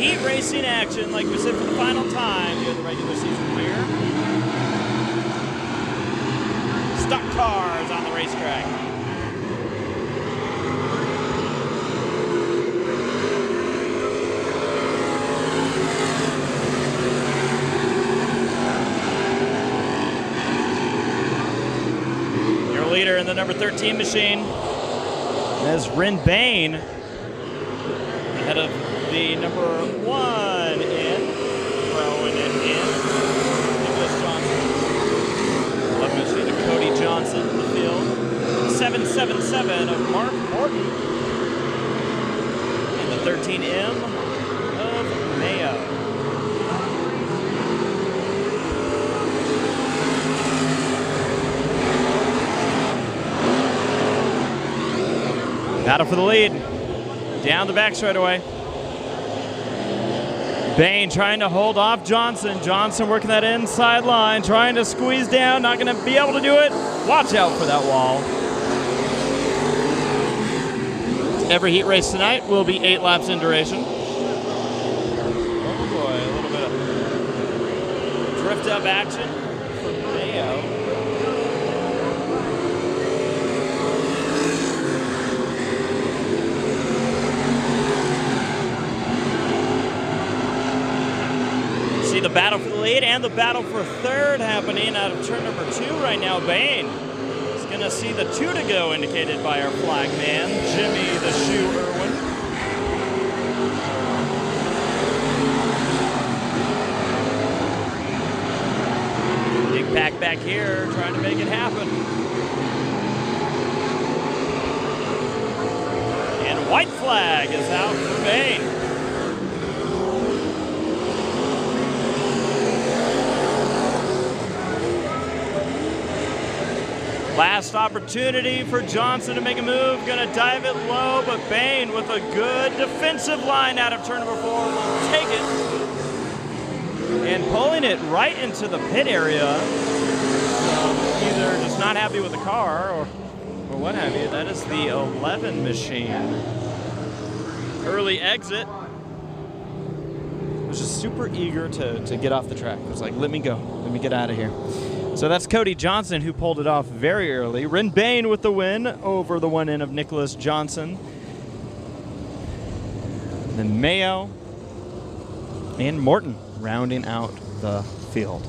heat racing action, like we said, for the final time during the regular season here. Stock cars on the racetrack. Your leader in the number 13 machine is Rin Bain, ahead of the number 1 in, throwing it in, Nicholas Johnson. 11 machine of Cody Johnson in the field. 777 of Mark Morton. And the 13M of Mayo. Battle for the lead. Down the back straightaway. Bain trying to hold off Johnson. Johnson working that inside line, trying to squeeze down, not going to be able to do it. Watch out for that wall. Every heat race tonight will be 8 laps in duration. Oh boy, a little bit of drift up action from Mayo. The battle for the lead and the battle for third happening out of turn number 2 right now. Bain is going to see the 2 to go indicated by our flag man, Jimmy the Shoe Irwin. Big pack back here trying to make it happen. And white flag is out for Bain. Last opportunity for Johnson to make a move. Going to dive it low, but Bain with a good defensive line out of turn number 4 will take it. And pulling it right into the pit area. Either just not happy with the car or what have you. That is the 11 machine. Early exit. Was just super eager to get off the track. It was like, let me go. Let me get out of here. So that's Cody Johnson who pulled it off very early. Rin Bain with the win over the 1 in of Nicholas Johnson. Then Mayo and Morton rounding out the field.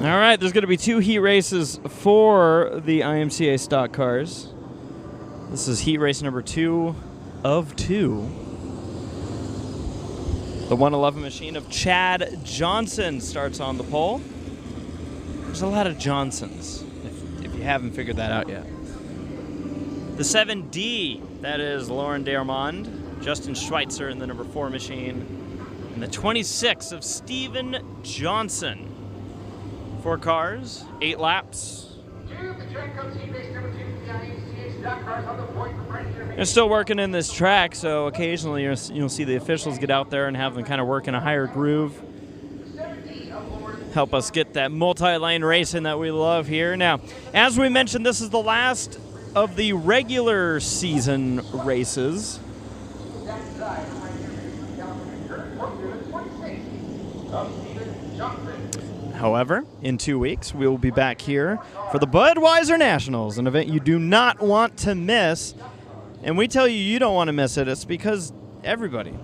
All right, there's going to be 2 heat races for the IMCA stock cars. This is heat race number 2 of 2. The 111 machine of Chad Johnson starts on the pole. There's a lot of Johnsons, if you haven't figured that out yet. The 7D, that is Lauren Darmond, Justin Schweitzer in the number 4 machine, and the 26 of Steven Johnson. 4 cars, 8 laps. They're still working in this track, so occasionally you'll see the officials get out there and have them kind of work in a higher groove. Help us get that multi-lane racing that we love here. Now, as we mentioned, this is the last of the regular season races. However, in 2 weeks, we will be back here for the Budweiser Nationals, an event you do not want to miss. And we tell you you don't want to miss it. It's because everyone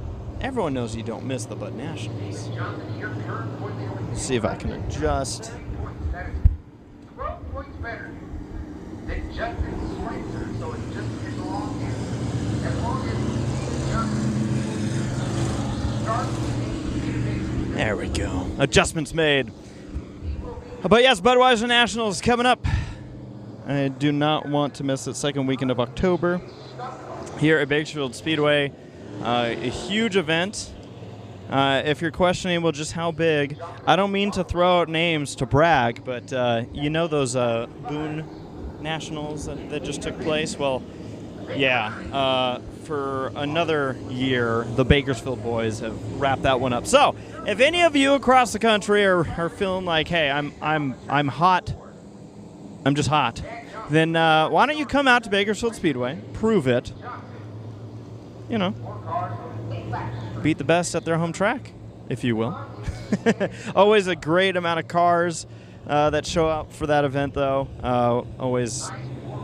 knows you don't miss the Bud Nationals. Let's see if I can adjust. There we go. Adjustments made. But yes, Budweiser Nationals coming up. I do not want to miss it. Second weekend of October here at Bakersfield Speedway. A huge event. If you're questioning, well, just how big, I don't mean to throw out names to brag, but you know those Boone Nationals that just took place? Well, yeah, for another year, the Bakersfield boys have wrapped that one up. So, if any of you across the country are feeling like, hey, I'm hot, I'm just hot, then why don't you come out to Bakersfield Speedway, prove it, you know, beat the best at their home track, if you will. Always a great amount of cars that show up for that event, though. Always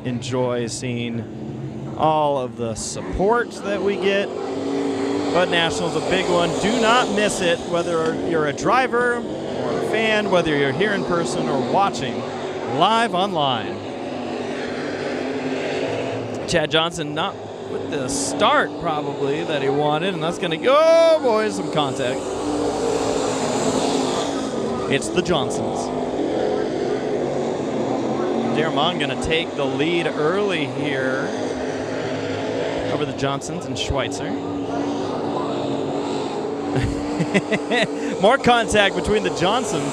enjoy seeing all of the support that we get. Bud National's a big one. Do not miss it, whether you're a driver or a fan, whether you're here in person or watching live online. Chad Johnson not with the start, probably, that he wanted, and that's going to go, oh boy, some contact. It's the Johnsons. Dermond going to take the lead early here over the Johnsons and Schweitzer. More contact between the Johnsons.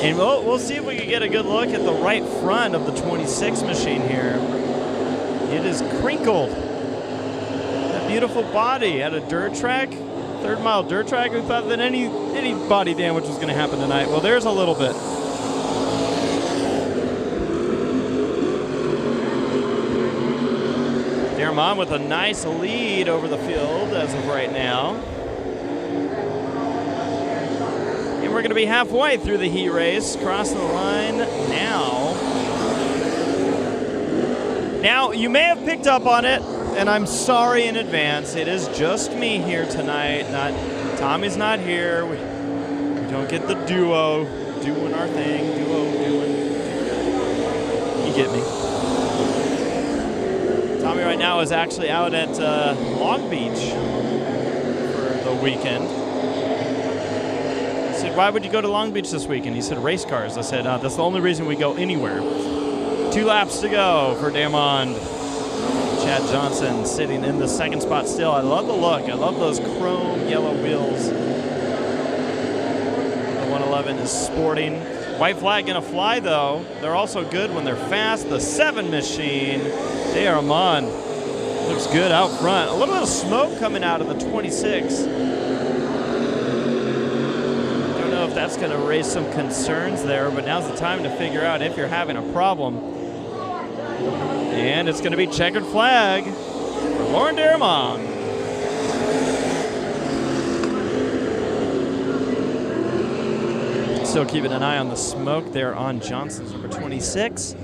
And we'll see if we can get a good look at the right front of the 26 machine here. It is crinkled. That beautiful body at a dirt track, third mile dirt track. We thought that any body damage was going to happen tonight. Well, there's a little bit. Dermond with a nice lead over the field as of right now. And we're going to be halfway through the heat race, crossing the line now. Now, you may have picked up on it, and I'm sorry in advance. It is just me here tonight. Tommy's not here. We don't get the duo doing our thing. You get me. Tommy right now is actually out at Long Beach for the weekend. I said, why would you go to Long Beach this weekend? He said, race cars. I said, that's the only reason we go anywhere. 2 laps to go for Dermond. Chad Johnson sitting in the second spot still. I love the look. I love those chrome yellow wheels. The 111 is sporting. White flag going to fly, though. They're also good when they're fast. The 7 machine, Dermond, looks good out front. A little bit of smoke coming out of the 26. Don't know if that's going to raise some concerns there, but now's the time to figure out if you're having a problem. And it's going to be checkered flag for Lauren Dermond. Still keeping an eye on the smoke there on Johnson's number 26.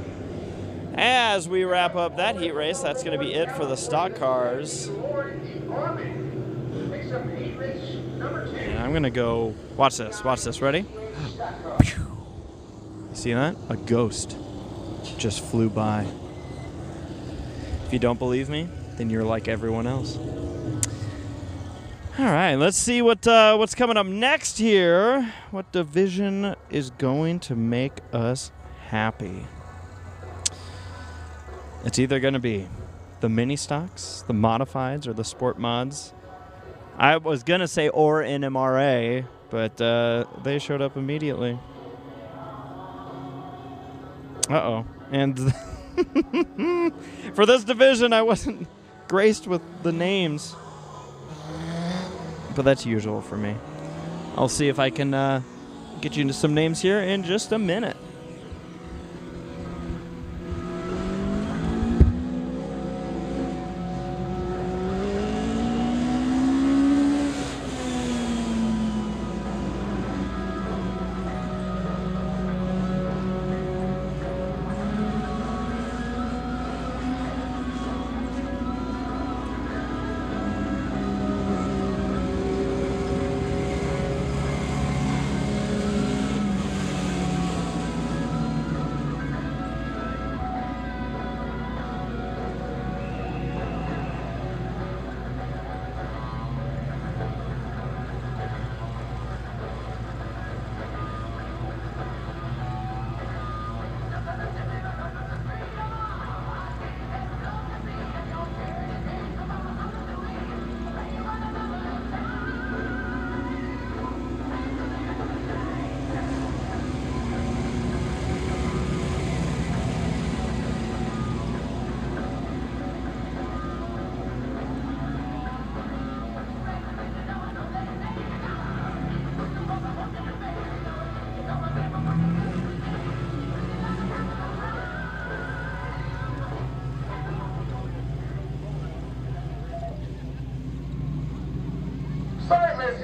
As we wrap up that heat race, that's going to be it for the stock cars. And I'm going to go, watch this, ready? You see that? A ghost just flew by. If you don't believe me, then you're like everyone else. All right, let's see what's coming up next here. What division is going to make us happy? It's either going to be the mini stocks, the modifieds, or the sport mods. I was going to say or NMRA, but they showed up immediately. Uh-oh. And for this division, I wasn't graced with the names. But that's usual for me. I'll see if I can get you into some names here in just a minute.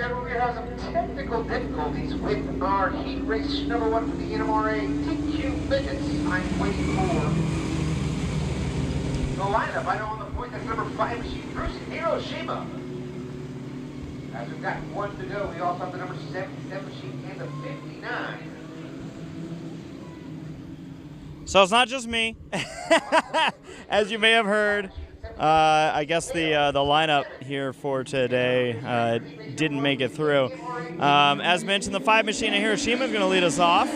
gentlemen, we have some technical difficulties with our heat race number 1 for the NMRA TQ midgets. I'm waiting for the lineup. I know on the point that's number 5 machine, Bruce Hiroshima. As we've got 1 to go, we also have the number 77 machine and the 59. So it's not just me, as you may have heard. I guess the lineup here for today didn't make it through. As mentioned, the 5 machine of Hiroshima is going to lead us off.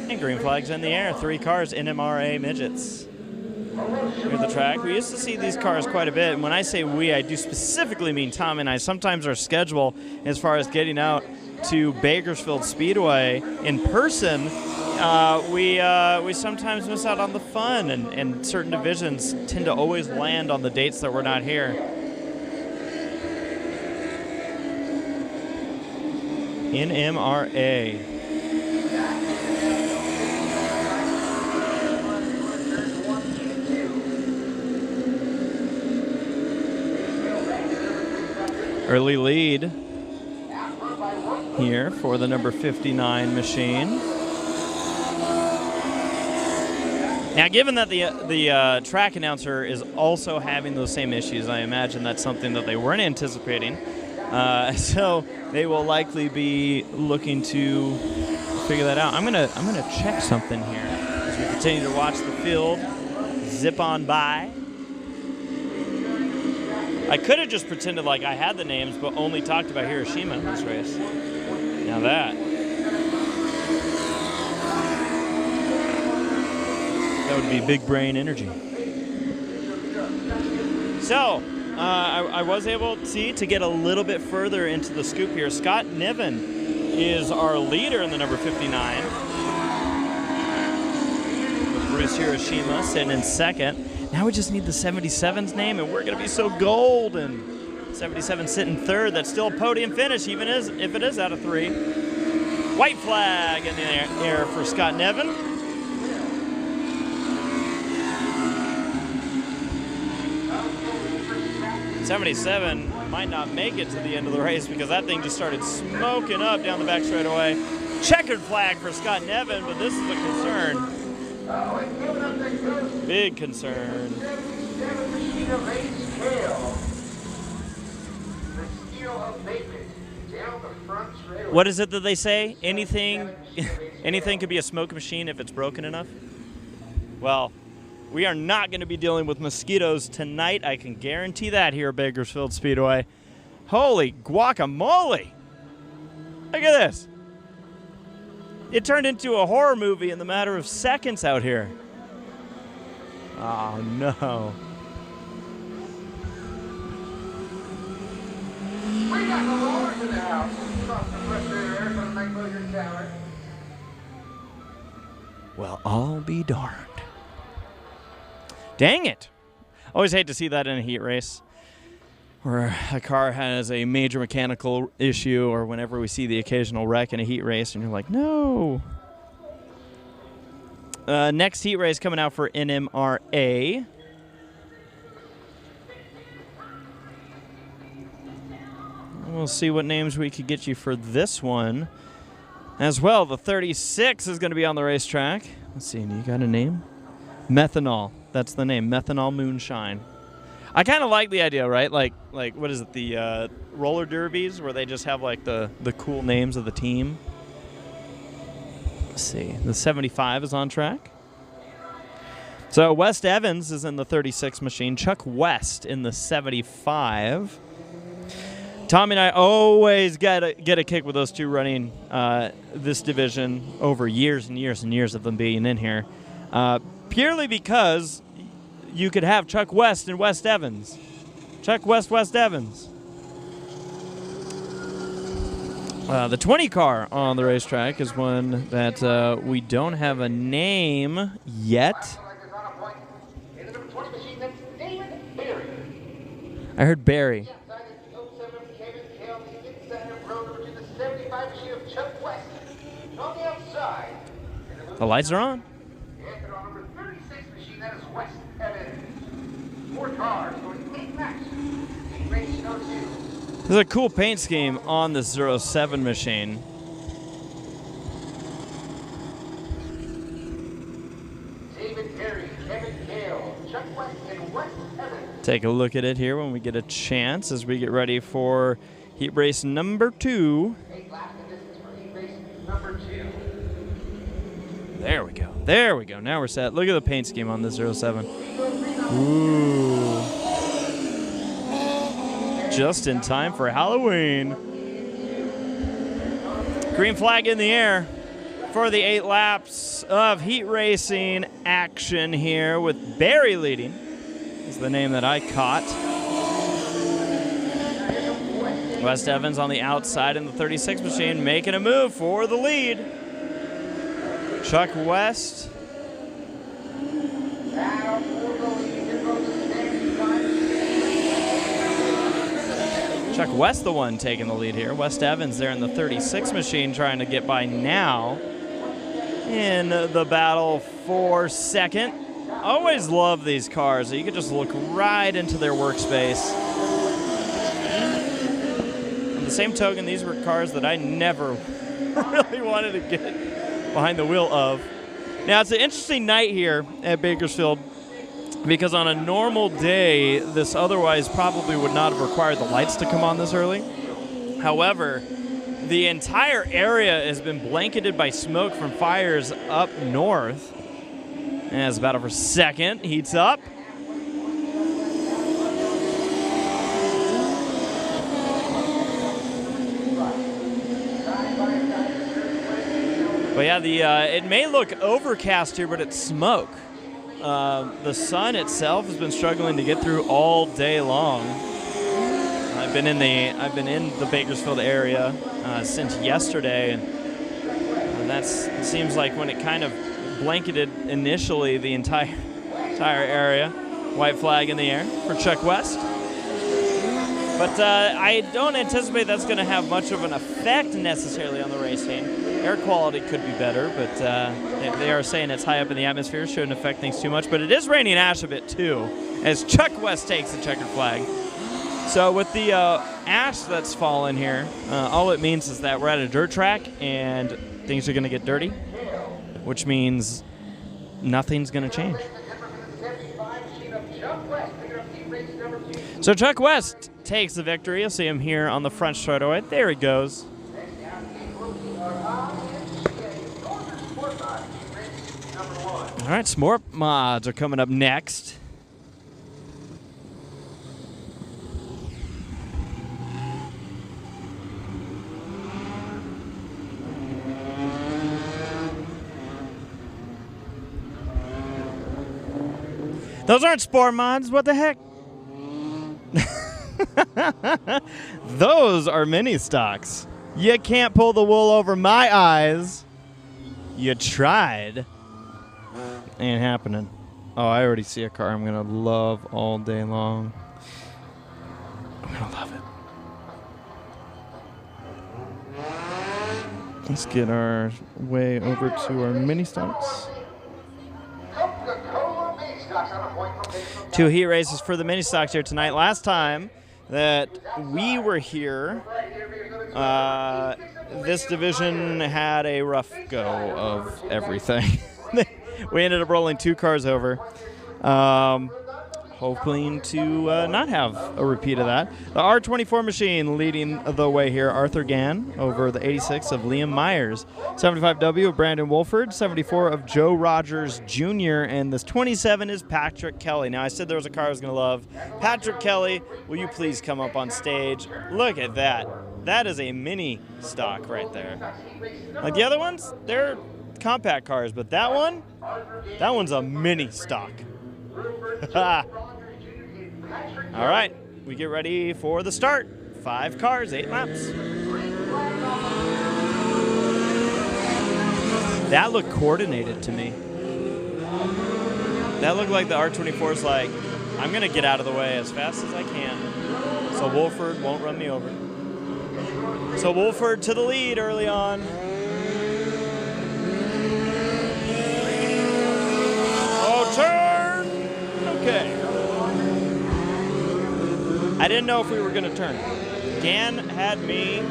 And green flags in the air. 3 cars, NMRA midgets. Here at the track. We used to see these cars quite a bit. And when I say we, I do specifically mean Tom and I. Sometimes our schedule, as far as getting out to Bakersfield Speedway in person, we sometimes miss out on the fun, and certain divisions tend to always land on the dates that we're not here. NMRA. Early lead here for the number 59 machine. Now, given that the track announcer is also having those same issues, I imagine that's something that they weren't anticipating. So they will likely be looking to figure that out. I'm gonna check something here as we continue to watch the field zip on by. I could have just pretended like I had the names, but only talked about Hiroshima in this race. Now that would be big brain energy. So, I was able to get a little bit further into the scoop here. Scott Niven is our leader in the number 59. With Bruce Hiroshima sitting in second. Now we just need the 77's name, and we're going to be so golden. 77 sitting third. That's still a podium finish, even if it is out of 3. White flag in the air for Scott Niven. 77 might not make it to the end of the race because that thing just started smoking up down the back straightaway. Checkered flag for Scott Niven, but this is a concern. Big concern. What is it that they say? Anything could be a smoke machine if it's broken enough? Well, we are not going to be dealing with mosquitoes tonight. I can guarantee that here at Bakersfield Speedway. Holy guacamole! Look at this. It turned into a horror movie in the matter of seconds out here. Oh, no. We got the rollers in the house. Lost some refrigerator air from the McBoger Tower. Well, I'll be darned. Dang it. Always hate to see that in a heat race where a car has a major mechanical issue, or whenever we see the occasional wreck in a heat race and you're like, no. Next heat race coming out for NMRA. We'll see what names we could get you for this one as well. The 36 is going to be on the racetrack. Let's see, you got a name? Methanol. That's the name, Methanol Moonshine. I kind of like the idea, right? Like what is it, the roller derbies where they just have like the cool names of the team. Let's see, the 75 is on track. So West Evans is in the 36 machine. Chuck West in the 75. Tommy and I always get a kick with those two running this division over years and years and years of them being in here. Purely because you could have Chuck West and West Evans. Chuck West, West Evans. The 20 car on the racetrack is one that we don't have a name yet. I heard Barry. The lights are on. There's a cool paint scheme on this 07 machine. Take a look at it here when we get a chance as we get ready for heat race number 2. There we go. There we go. Now we're set. Look at the paint scheme on this 07. Ooh. Just in time for Halloween. Green flag in the air for the 8 laps of heat racing action here with Barry leading. Is the name that I caught. West Evans on the outside in the 36 machine making a move for the lead. Chuck West. Chuck West the one taking the lead here. West Evans there in the 36 machine trying to get by now in the battle for second. Always love these cars. You can just look right into their workspace. On the same token, these were cars that I never really wanted to get behind the wheel of. Now, it's an interesting night here at Bakersfield because on a normal day, this otherwise probably would not have required the lights to come on this early. However, the entire area has been blanketed by smoke from fires up north. As battle for second heats up. But yeah, it may look overcast here, but it's smoke. The sun itself has been struggling to get through all day long. I've been in the Bakersfield area since yesterday, and that seems like when it kind of blanketed initially the entire area. White flag in the air for Chuck West. But I don't anticipate that's going to have much of an effect necessarily on the racing. Air quality could be better, but they are saying it's high up in the atmosphere, shouldn't affect things too much. But it is raining ash a bit too, as Chuck West takes the checkered flag. So with the ash that's fallen here, all it means is that we're at a dirt track and things are going to get dirty, which means nothing's going to change. So Chuck West takes the victory. You'll see him here on the front straightaway. There he goes. All right, Smorp mods are coming up next. Those aren't spore mods. What the heck? Those are mini stocks. You can't pull the wool over my eyes. You tried. Ain't happening. Oh, I already see a car I'm going to love all day long. I'm going to love it. Let's get our way over to our mini stocks. 2 heat races for the mini stocks here tonight. Last time that we were here, this division had a rough go of everything. We ended up rolling 2 cars over, hoping to not have a repeat of that. The R24 machine leading the way here, Arthur Gann over the 86 of Liam Myers, 75W of Brandon Wolford, 74 of Joe Rogers Jr., and this 27 is Patrick Kelly. Now, I said there was a car I was going to love. Patrick Kelly, will you please come up on stage? Look at that. That is a mini stock right there. Like the other ones, they're compact cars, but that one's a mini stock. All right, we get ready for the start. 5 cars, 8 laps. That looked coordinated to me. That looked like the R24's like, I'm going to get out of the way as fast as I can so Wolford won't run me over. So Wolford to the lead early on. Oh, turn! Okay. I didn't know if we were going to turn. Dan had me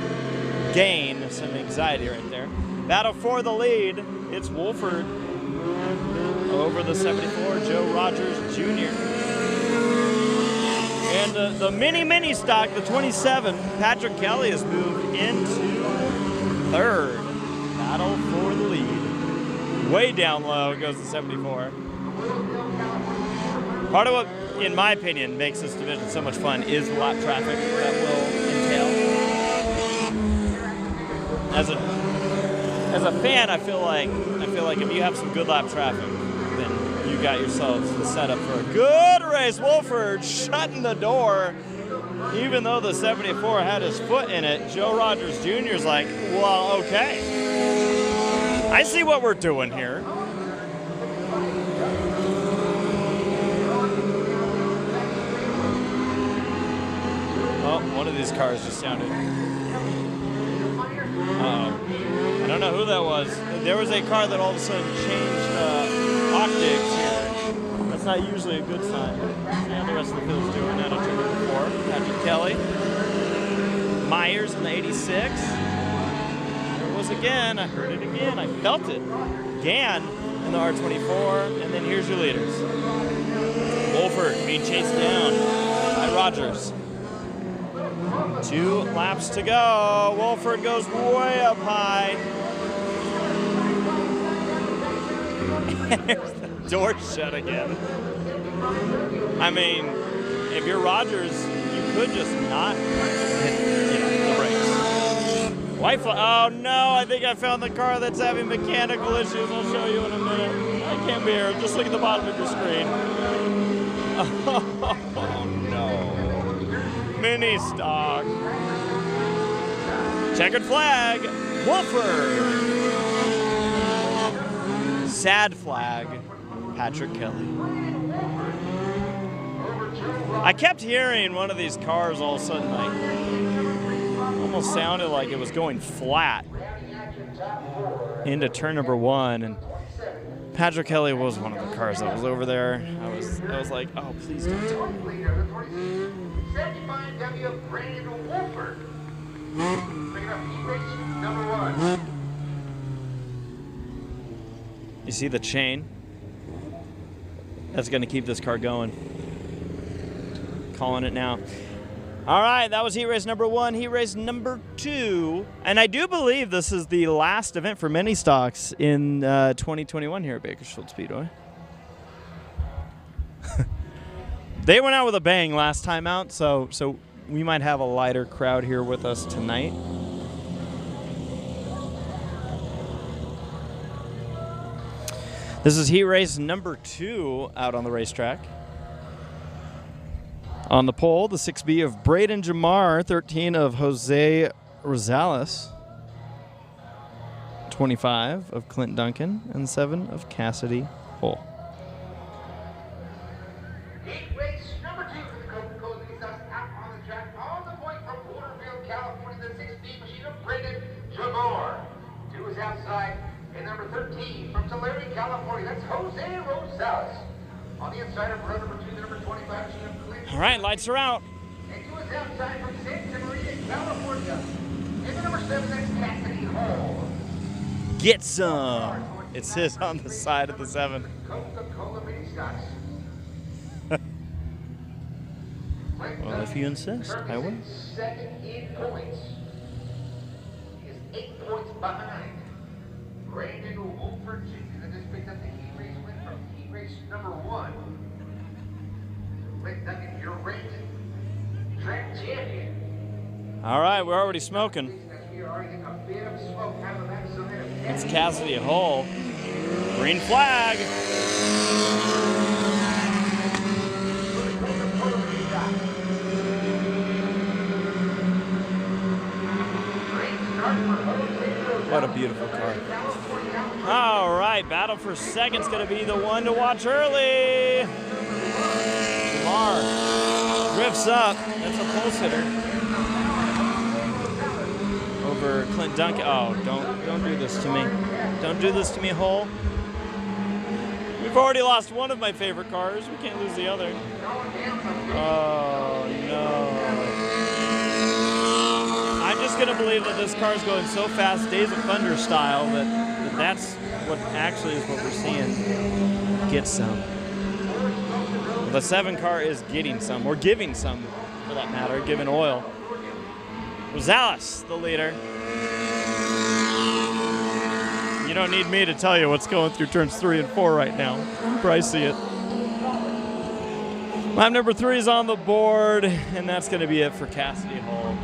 gain some anxiety right there. Battle for the lead. It's Wolford over the 74, Joe Rogers Jr. And the mini stock, the 27, Patrick Kelly has moved into third. Battle for the lead. Way down low goes the 74. Part of what, in my opinion, makes this division so much fun is the lap traffic that will entail. As a fan, I feel like if you have some good lap traffic, then you got yourselves set up for a good race. Wolford shutting the door, even though the 74 had his foot in it. Joe Rogers Jr. is like, well, okay, I see what we're doing here. Oh, one of these cars just sounded. I don't know who that was. There was a car that all of a sudden changed octaves here. That's not usually a good sign. See how the rest of the field's doing out of turn number 4. Patrick Kelly. Myers in the 86. There it was again. I heard it again. I felt it. Gann in the R24. And then here's your leaders. Wolford being chased down by Rogers. 2 laps to go. Wolford goes way up high. And there's the door shut again. I mean, if you're Rogers, you could just not hit the brakes. White flag. Oh no, I think I found the car that's having mechanical issues. I'll show you in a minute. I can't be here. Just look at the bottom of your screen. Oh no. Mini stock. Checkered flag. Wolford. Sad flag. Patrick Kelly. I kept hearing one of these cars all of a sudden, like, almost sounded like it was going flat into turn number 1, and Patrick Kelly was one of the cars that was over there. I was like, oh, please don't tell me. 75W Brandon Wolford. Picking up heat race number 1. You see the chain? That's going to keep this car going. Calling it now. All right, that was heat race number 1. Heat race number 2. And I do believe this is the last event for mini stocks in 2021 here at Bakersfield Speedway. They went out with a bang last time out, so we might have a lighter crowd here with us tonight. This is heat race number 2 out on the racetrack. On the pole, the 6B of Braden Jamar, 13 of Jose Rosales, 25 of Clint Duncan, and 7 of Cassidy Hull. Heat race number 2 for the Coca-Cola Mini Stocks out on the track. On the point from Waterfield, California, the 6B machine of Braden Jamar. 2 is outside. And number 13 from Tulare, California, that's Jose Rosales. On the inside of row number 2, the number 25, she of Cleveland. All right, lights are out. And 2 is outside from Santa Maria, California. And the number 7, that's Cassidy Hall. Get some. It says on the side of the 7. Coca-Cola Mini Stocks. Well, if you insist, I will. Second in points. He is 8 points behind Brandon Wolford Jr. that just picked up the heat race win from heat race number 1. Clint Duncan, your reigning track champion. All right, we're already smoking. It's Cassidy Hull. Green flag. What a beautiful car. All right, battle for second's going to be the one to watch early. Lamar drifts up. That's a pole sitter. Over Clint Duncan. Oh, don't do this to me. Don't do this to me, Hull. We've already lost one of my favorite cars. We can't lose the other. Oh, no. couldn't believe that this car is going so fast, Days of Thunder style, that's what actually is what we're seeing. Get some. The 7 car is getting some, or giving some, for that matter, giving oil. Rosales, the leader. You don't need me to tell you what's going through turns 3 and 4 right now. You can probably see it. Lap number 3 is on the board, and that's going to be it for Cassidy Hall.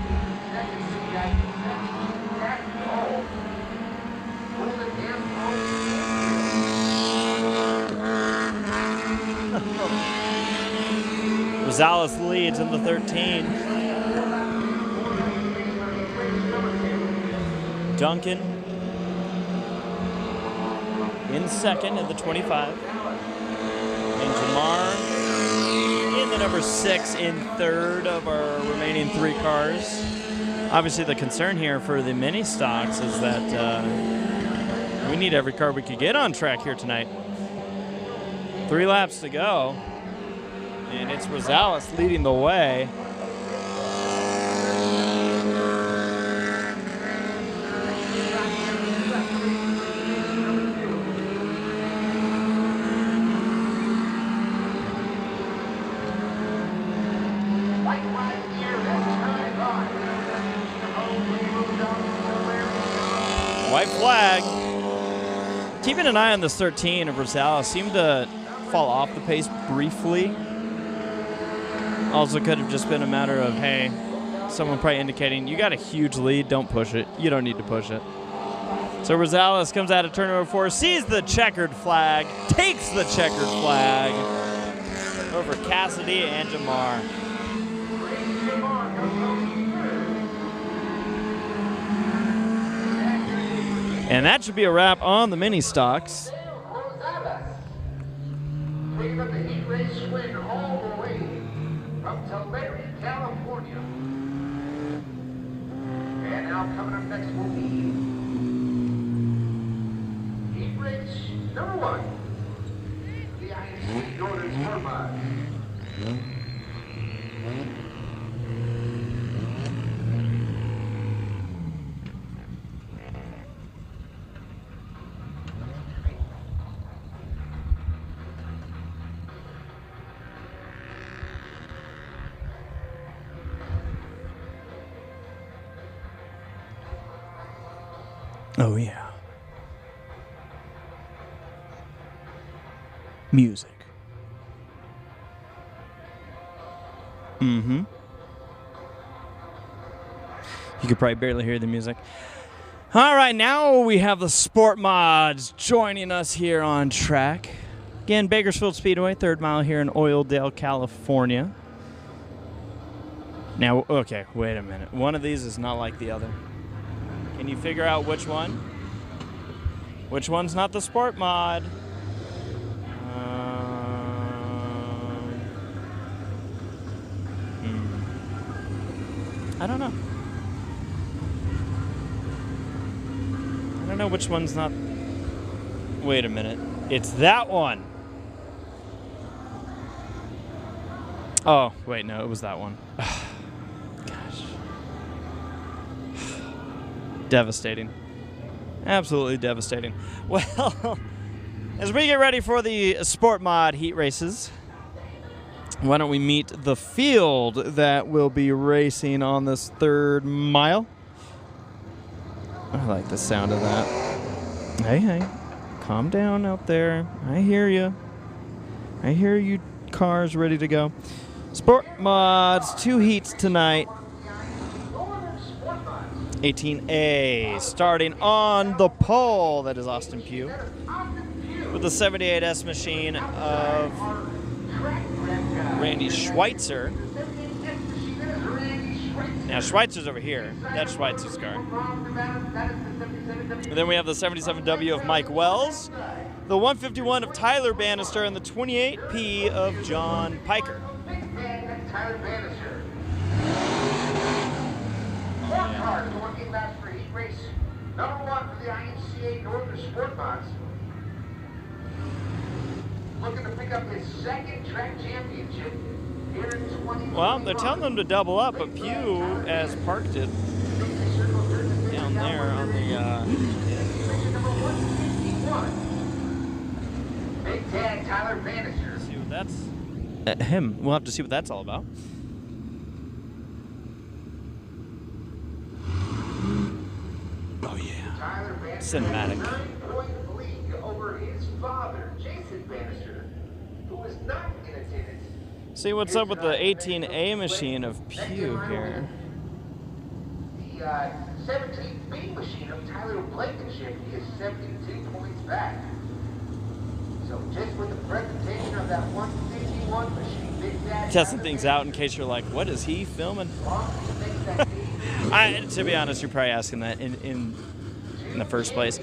Rosales leads in the 13. Duncan in second in the 25. And Jamar in the number 6 in third of our remaining 3 cars. Obviously the concern here for the mini stocks is that we need every car we could get on track here tonight. 3 laps to go. And it's Rosales leading the way. White flag. Keeping an eye on this 13 of Rosales, seemed to fall off the pace briefly. Also could have just been a matter of, hey, someone probably indicating, you got a huge lead, don't push it. You don't need to push it. So Rosales comes out of turn number 4, sees the checkered flag, takes the checkered flag over Cassidy and Jamar. And that should be a wrap on the mini stocks. Taking up the heat race swing all the way from Tulare, California. And now coming up next will be heat race number 1. The INC Northern Sport Mod. Oh, yeah. Music. Mm-hmm. You could probably barely hear the music. All right, now we have the Sport Mods joining us here on track. Again, Bakersfield Speedway, 3rd mile here in Oildale, California. Now, okay, wait a minute. One of these is not like the other. Can you figure out which one? Which one's not the Sport Mod? I don't know. I don't know which one's not. Wait a minute. It's that one. Oh, wait, no, it was that one. Gosh. Devastating. Absolutely devastating. Well, as we get ready for the Sport Mod heat races, why don't we meet the field that will be racing on this 3rd mile? I like the sound of that. Hey, calm down out there. I hear you. I hear you cars ready to go. Sport Mods, 2 heats tonight. 18A starting on the pole. That is Austin Pugh with the 78S machine of Randy Schweitzer. Now Schweitzer's over here. That's Schweitzer's car. And then we have the 77W of Mike Wells, the 151 of Tyler Bannister, and the 28P of John Piker. Tyler Bannister. 4 cars going 8 laps for heat race number 1 for the INCA Northern Sport Mods. Looking to pick up his 2nd track championship here in 2021. Well, they're telling them to double up, but Pugh has parked it. there on the. Big Tag Tyler Bannister. See what that's. Him. We'll have to see what that's all about. Oh yeah. Tyler Bannister Cinematic. 9-point lead over his father, Jason Bannister, who was not in attendance. See what's up with the 18A machine of Pew here. The 17B machine of Tyler Blankenship is 72 points back. So just with the presentation of that 151 machine, Big Dad Testing things out in case you're like, what is he filming? To be honest, you're probably asking that in the first place.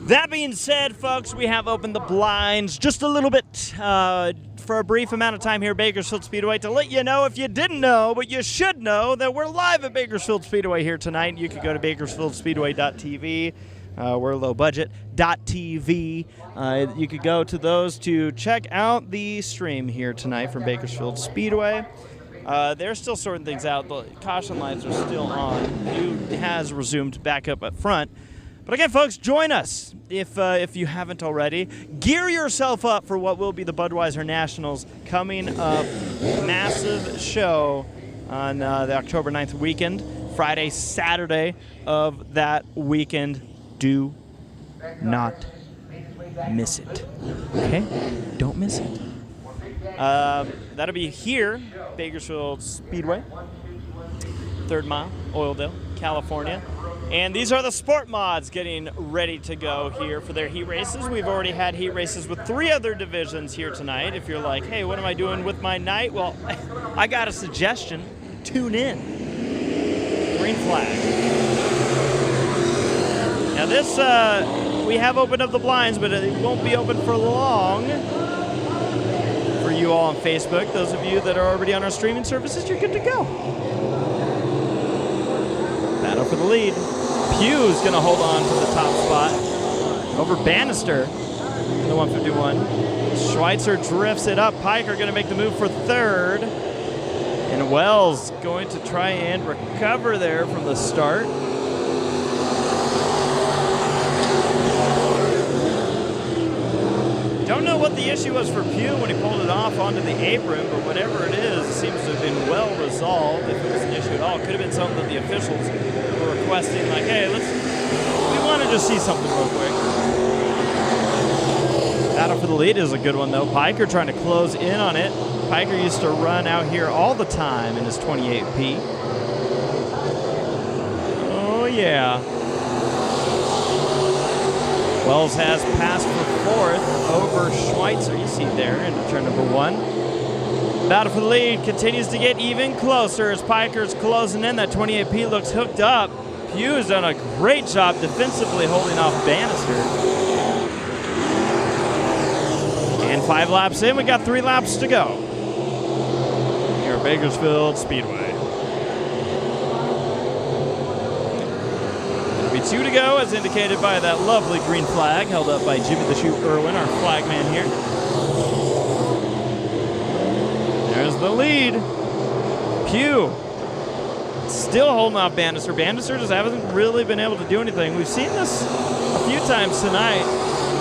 That being said, folks, we have opened the blinds just a little bit for a brief amount of time here at Bakersfield Speedway to let you know, if you didn't know, but you should know, that we're live at Bakersfield Speedway here tonight. You can go to bakersfieldspeedway.tv. We're lowbudget.tv. You could go to those to check out the stream here tonight from Bakersfield Speedway. They're still sorting things out. The caution lights are still on. Pew has resumed back up at front. But again, folks, join us if you haven't already. Gear yourself up for what will be the Budweiser Nationals coming up. Massive show on the October 9th weekend, Friday, Saturday of that weekend. Do not miss it. Okay? Don't miss it. That'll be here, Bakersfield Speedway, 3rd Mile, Oildale, California. And these are the sport mods getting ready to go here for their heat races. We've already had heat races with 3 other divisions here tonight. If you're like, hey, what am I doing with my night? Well, I got a suggestion. Tune in. Green flag. Now this, we have opened up the blinds, but it won't be open for long. For you all on Facebook, those of you that are already on our streaming services, you're good to go. Battle for the lead. Pew's going to hold on to the top spot over Bannister in the 151. Schweitzer drifts it up. Piker going to make the move for 3rd. And Wells going to try and recover there from the start. Don't know what the issue was for Pew when he pulled it off onto the apron, but whatever it is, it seems to have been well resolved. If it was an issue at all, it could have been something that the officials were requesting, like, hey, we want to just see something real quick. Battle for the lead is a good one, though. Piker trying to close in on it. Piker used to run out here all the time in his 28P. Oh, yeah. Wells has passed for 4th over Schweitzer. You see there into turn number 1. Battle for the lead continues to get even closer as Piker's closing in. That 28P looks hooked up. Pew has done a great job defensively holding off Bannister. And 5 laps in, we got 3 laps to go here at Bakersfield Speedway. 2 to go, as indicated by that lovely green flag held up by Jimmy the Shoe Irwin, our flag man here. There's the lead. Pew still holding off Bannister. Bannister just hasn't really been able to do anything. We've seen this a few times tonight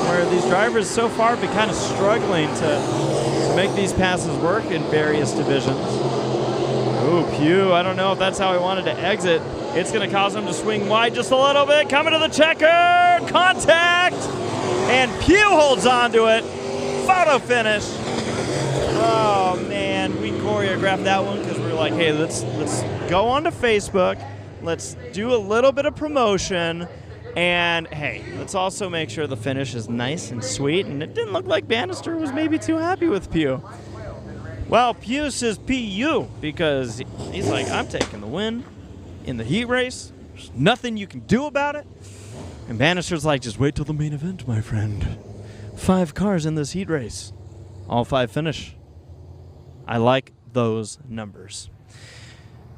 where these drivers so far have been kind of struggling to make these passes work in various divisions. Ooh, Pew, I don't know if that's how he wanted to exit. It's going to cause him to swing wide just a little bit. Coming to the checker. Contact. And Pew holds on to it. Photo finish. Oh, man. We choreographed that one because we were like, hey, let's go onto Facebook. Let's do a little bit of promotion. And, hey, let's also make sure the finish is nice and sweet. And it didn't look like Bannister was maybe too happy with Pew. Well, Pew says PU because he's like, I'm taking the win in the heat race. There's nothing you can do about it. And Bannister's like, just wait till the main event, my friend. 5 cars in this heat race. All 5 finish. I like those numbers.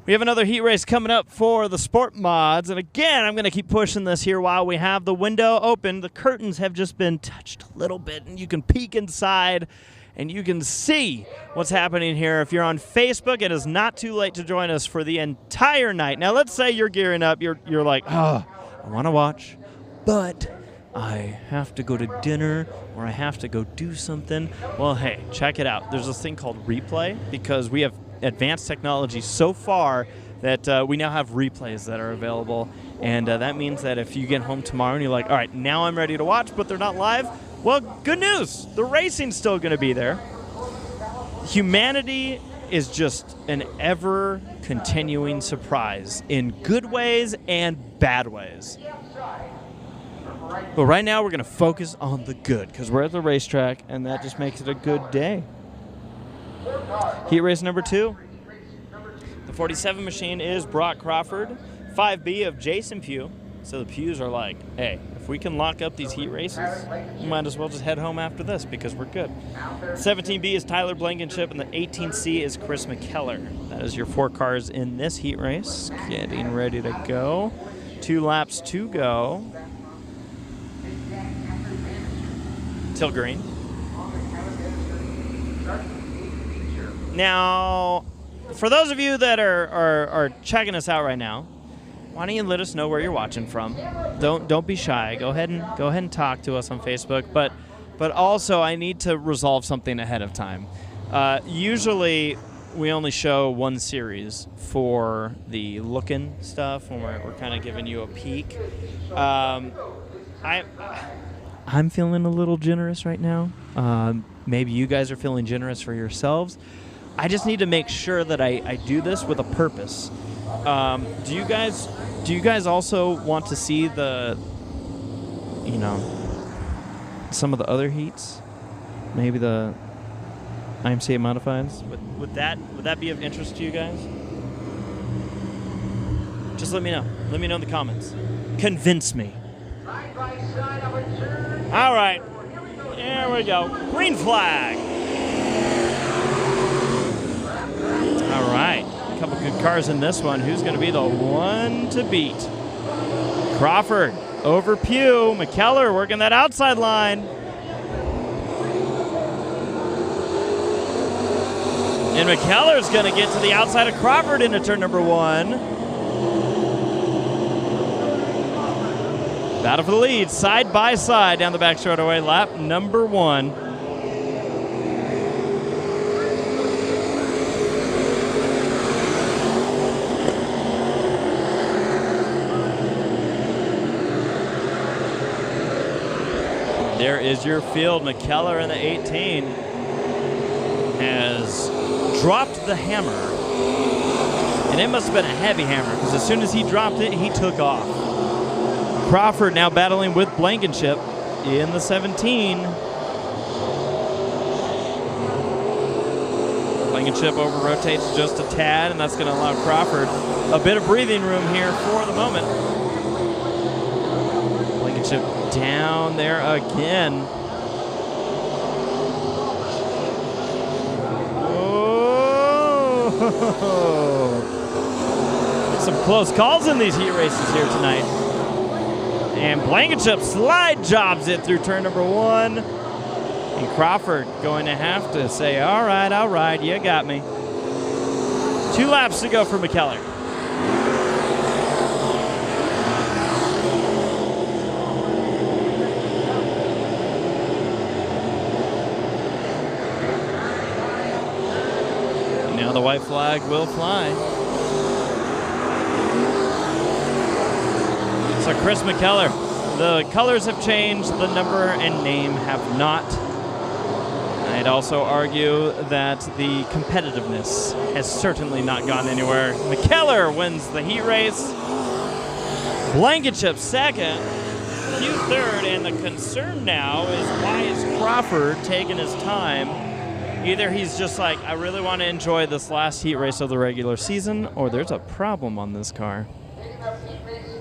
We have another heat race coming up for the sport mods. And again, I'm going to keep pushing this here while we have the window open. The curtains have just been touched a little bit, and you can peek inside and you can see what's happening here. If you're on Facebook, it is not too late to join us for the entire night. Now, let's say you're gearing up. You're like, oh, I want to watch, but I have to go to dinner or I have to go do something. Well, hey, check it out. There's this thing called replay because we have advanced technology so far that we now have replays that are available. And that means that if you get home tomorrow and you're like, all right, now I'm ready to watch, but they're not live, well, good news. The racing's still going to be there. Humanity is just an ever-continuing surprise in good ways and bad ways. But right now we're going to focus on the good because we're at the racetrack, and that just makes it a good day. Heat race number 2. The 47 machine is Brock Crawford, 5B of Jason Pugh. So the Pughs are like, hey, if we can lock up these heat races, we might as well just head home after this because we're good. 17B is Tyler Blankenship, and the 18C is Chris McKellar. That is your 4 cars in this heat race. Getting ready to go. 2 laps to go. Till green. Now, for those of you that are checking us out right now, why don't you let us know where you're watching from? Don't be shy. Go ahead and talk to us on Facebook. But also, I need to resolve something ahead of time. Usually, we only show one series for the looking stuff when we're kind of giving you a peek. I'm feeling a little generous right now. Maybe you guys are feeling generous for yourselves. I just need to make sure that I do this with a purpose. Do you guys also want to see some of the other heats? Maybe the IMCA modifieds? Would that be of interest to you guys? Just let me know. Let me know in the comments. Convince me. All right. There we go. Green flag. All right. A couple good cars in this one. Who's going to be the one to beat? Crawford over Pugh. McKellar working that outside line. And McKellar's going to get to the outside of Crawford into turn number 1. Battle for the lead, side by side down the back straightaway, lap number 1. There is your field. McKellar in the 18 has dropped the hammer. And it must have been a heavy hammer because as soon as he dropped it, he took off. Crawford now battling with Blankenship in the 17. Blankenship over-rotates just a tad, and that's going to allow Crawford a bit of breathing room here for the moment. Blankenship down there again. Oh! Some close calls in these heat races here tonight. And Blankenship slide jobs it through turn number 1. And Crawford going to have to say, all right, you got me. 2 laps to go for McKellar. And now the white flag will fly. So Chris McKellar, the colors have changed, the number and name have not. I'd also argue that the competitiveness has certainly not gone anywhere. McKellar wins the heat race. Blankenship second, Pugh third, and the concern now is why is Crawford taking his time? Either he's just like, I really want to enjoy this last heat race of the regular season, or there's a problem on this car.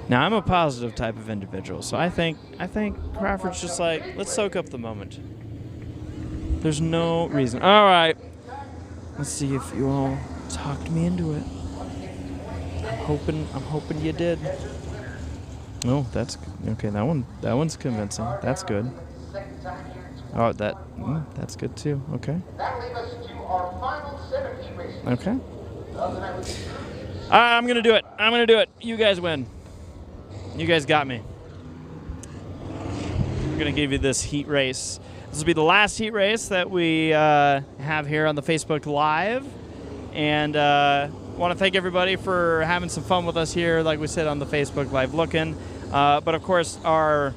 Now, I'm a positive type of individual, so I think Crawford's just like, let's soak up the moment. There's no reason. All right. Let's see if you all talked me into it. I'm hoping you did. Oh, that's okay. That one's convincing. That's good. Oh, that's good too. Okay. Okay. All right, I'm gonna do it. You guys win. You guys got me. I'm going to give you this heat race. This will be the last heat race that we have here on the Facebook Live. And want to thank everybody for having some fun with us here, like we said, on the Facebook Live looking. But, of course, the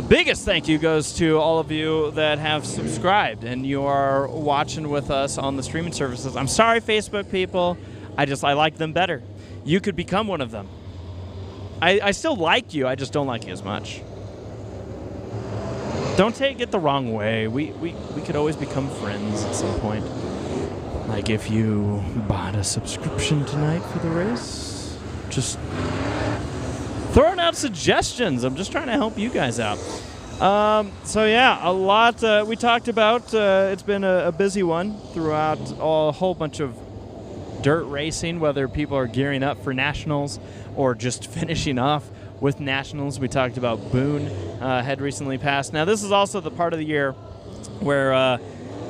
biggest thank you goes to all of you that have subscribed and you are watching with us on the streaming services. I'm sorry, Facebook people. I like them better. You could become one of them. I still like you. I just don't like you as much. Don't take it the wrong way. We could always become friends at some point. Like if you bought a subscription tonight for the race. Just throwing out suggestions. I'm just trying to help you guys out. So yeah, a lot we talked about. It's been a busy one throughout a whole bunch of dirt racing, whether people are gearing up for nationals or just finishing off with nationals. We talked about Boone had recently passed. Now this is also the part of the year where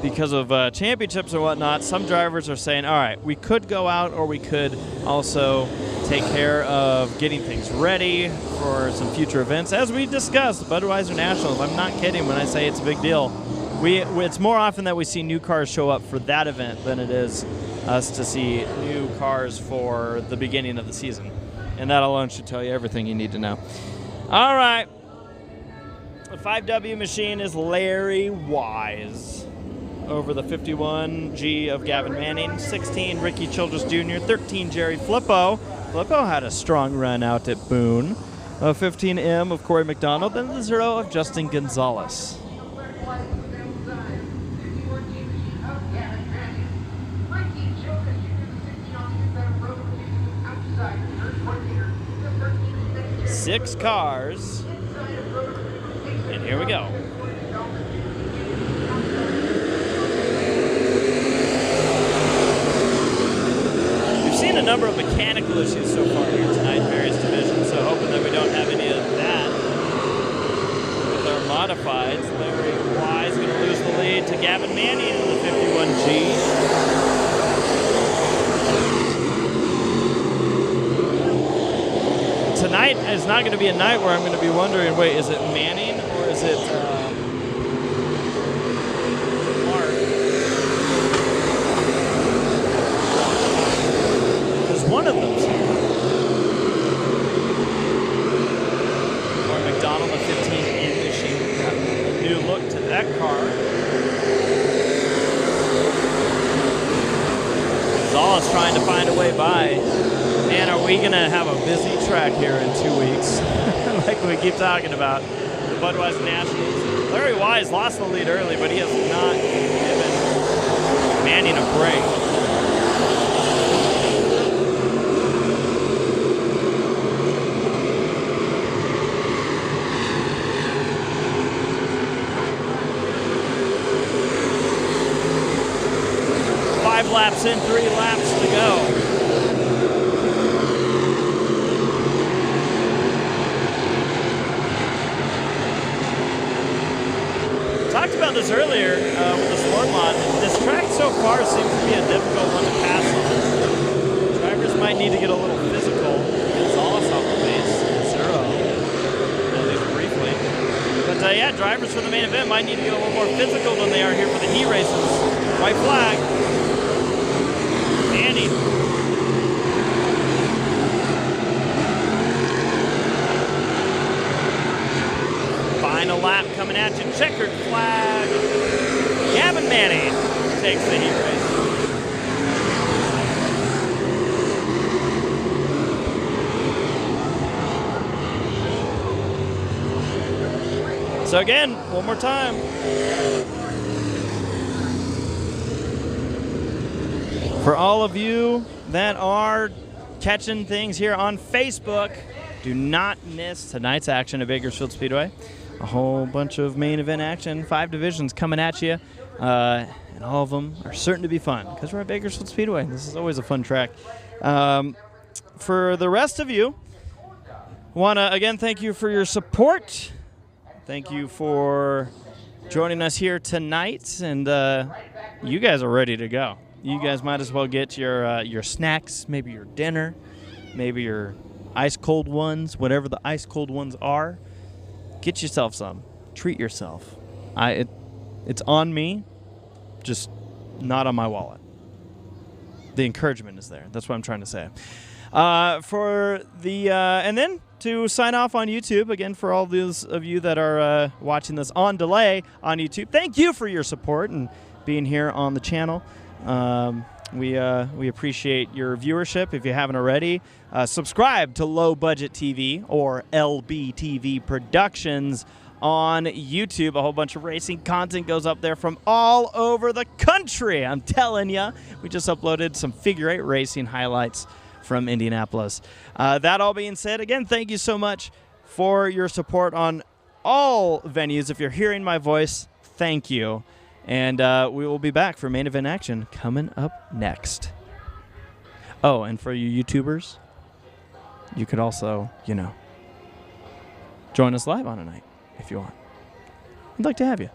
because of championships and whatnot, some drivers are saying, all right, we could go out or we could also take care of getting things ready for some future events. As we discussed, Budweiser Nationals, I'm not kidding when I say it's a big deal. It's more often that we see new cars show up for that event than it is us to see new cars for the beginning of the season. And that alone should tell you everything you need to know. All right. The 5W machine is Larry Wise over the 51G of Gavin Manning, 16 Ricky Childress Jr., 13 Jerry Flippo. Flippo had a strong run out at Boone. 15M of Corey McDonald, then the 0 of Justin Gonzalez. Six cars, and here we go. We've seen a number of mechanical issues so far here tonight in various divisions, so hoping that we don't have any of that. With our modifieds, Larry Wise going to lose the lead to Gavin Manning in the 51G. Tonight is not going to be a night where I'm going to be wondering, wait, is it Manning or is it Mark? Because one of them's here. Or McDonald, the 15 machine. Got a new look to that car. Gonzalez trying to find a way by. Man, are we going to have a busy track here in 2 weeks? Like we keep talking about. The Budweiser Nationals. Larry Wise lost the lead early, but he has not given Manning a break. Five laps in, 3 laps to go. Talked about this earlier with the sport mod. This track so far seems to be a difficult one to pass on. Drivers might need to get a little physical. Gonzalez off the base, 0, at least briefly. But yeah, drivers for the main event might need to get a little more physical than they are here for the heat races. White flag. Manning. Final lap coming at you, checkered flag. Gavin Manning takes the heat race. So again, one more time. For all of you that are catching things here on Facebook, do not miss tonight's action at Bakersfield Speedway. A whole bunch of main event action, 5 divisions coming at you, and all of them are certain to be fun because we're at Bakersfield Speedway. This is always a fun track. For the rest of you, want to again thank you for your support. Thank you for joining us here tonight, and you guys are ready to go. You guys might as well get your snacks, maybe your dinner, maybe your ice cold ones, whatever the ice cold ones are. Get yourself some. Treat yourself. It's on me, just not on my wallet. The encouragement is there. That's what I'm trying to say. And then to sign off on YouTube, again, for all those of you that are watching this on delay on YouTube, thank you for your support and being here on the channel. We appreciate your viewership. If you haven't already, subscribe to Low Budget TV or LBTV Productions on YouTube. A whole bunch of racing content goes up there from all over the country. I'm telling you, we just uploaded some figure 8 racing highlights from Indianapolis. That all being said, again, thank you so much for your support on all venues. If you're hearing my voice, thank you. And we will be back for main event action coming up next. Oh, and for you YouTubers, you could also, join us live on a night if you want. I'd like to have you.